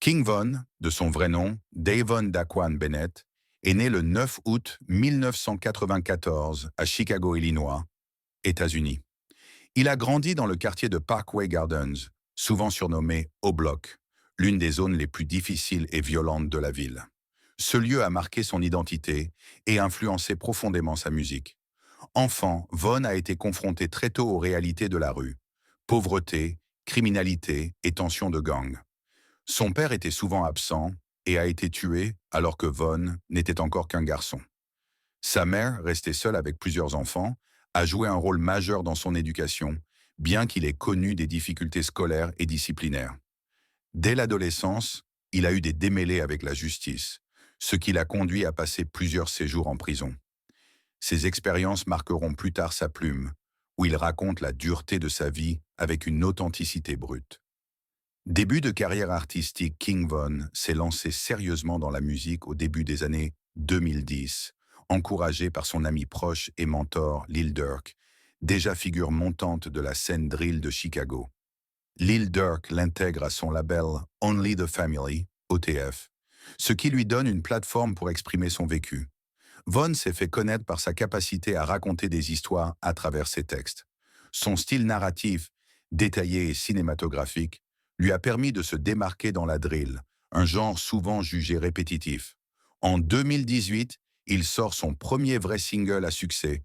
King Von, de son vrai nom, Davon Daquan Bennett, est né le 9 août 1994 à Chicago, Illinois, États-Unis. Il a grandi dans le quartier de Parkway Gardens, souvent surnommé O-Block, l'une des zones les plus difficiles et violentes de la ville. Ce lieu a marqué son identité et influencé profondément sa musique. Enfant, Von a été confronté très tôt aux réalités de la rue: pauvreté, criminalité et tensions de gang. Son père était souvent absent et a été tué alors que Von n'était encore qu'un garçon. Sa mère, restée seule avec plusieurs enfants, a joué un rôle majeur dans son éducation, bien qu'il ait connu des difficultés scolaires et disciplinaires. Dès l'adolescence, il a eu des démêlés avec la justice, ce qui l'a conduit à passer plusieurs séjours en prison. Ces expériences marqueront plus tard sa plume, où il raconte la dureté de sa vie avec une authenticité brute. Début de carrière artistique, King Von s'est lancé sérieusement dans la musique au début des années 2010, encouragé par son ami proche et mentor Lil Durk, déjà figure montante de la scène drill de Chicago. Lil Durk l'intègre à son label Only the Family, OTF, ce qui lui donne une plateforme pour exprimer son vécu. Von s'est fait connaître par sa capacité à raconter des histoires à travers ses textes. Son style narratif, détaillé et cinématographique, lui a permis de se démarquer dans la drill, un genre souvent jugé répétitif. En 2018, il sort son premier vrai single à succès,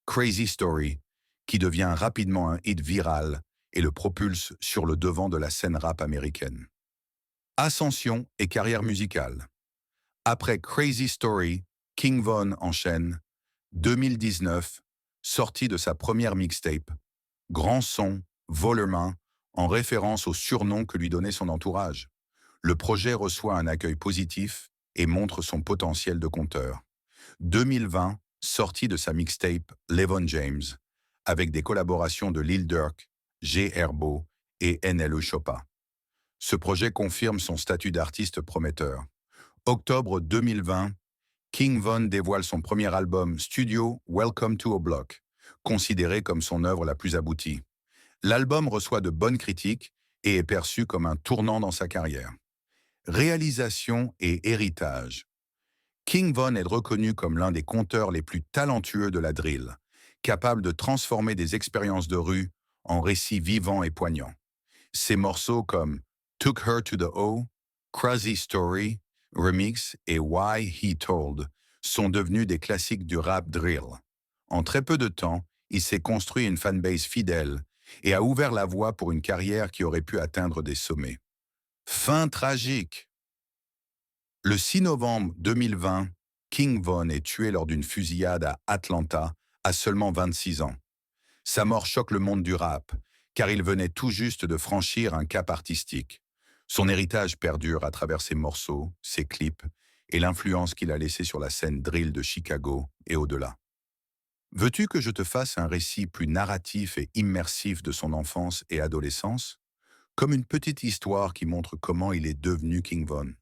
Crazy Story, qui devient rapidement un hit viral et le propulse sur le devant de la scène rap américaine. Ascension et carrière musicale. Après Crazy Story, King Von enchaîne 2019, sortie de sa première mixtape, Grand Son, Volerman, en référence au surnom que lui donnait son entourage. Le projet reçoit un accueil positif et montre son potentiel de conteur. 2020, sortie de sa mixtape Levon James, avec des collaborations de Lil Durk, G. Herbo et NLE Choppa. Ce projet confirme son statut d'artiste prometteur. Octobre 2020, King Von dévoile son premier album studio Welcome to O-Block, considéré comme son œuvre la plus aboutie. L'album reçoit de bonnes critiques et est perçu comme un tournant dans sa carrière. Réalisation et héritage. King Von est reconnu comme l'un des conteurs les plus talentueux de la drill, capable de transformer des expériences de rue en récits vivants et poignants. Ses morceaux comme Took Her to the O, Crazy Story, Remix et Why He Told sont devenus des classiques du rap drill. En très peu de temps, il s'est construit une fanbase fidèle et a ouvert la voie pour une carrière qui aurait pu atteindre des sommets. Fin tragique. Le 6 novembre 2020, King Von est tué lors d'une fusillade à Atlanta à seulement 26 ans. Sa mort choque le monde du rap, car il venait tout juste de franchir un cap artistique. Son héritage perdure à travers ses morceaux, ses clips et l'influence qu'il a laissée sur la scène drill de Chicago et au-delà. Veux-tu que je te fasse un récit plus narratif et immersif de son enfance et adolescence, comme une petite histoire qui montre comment il est devenu King Von?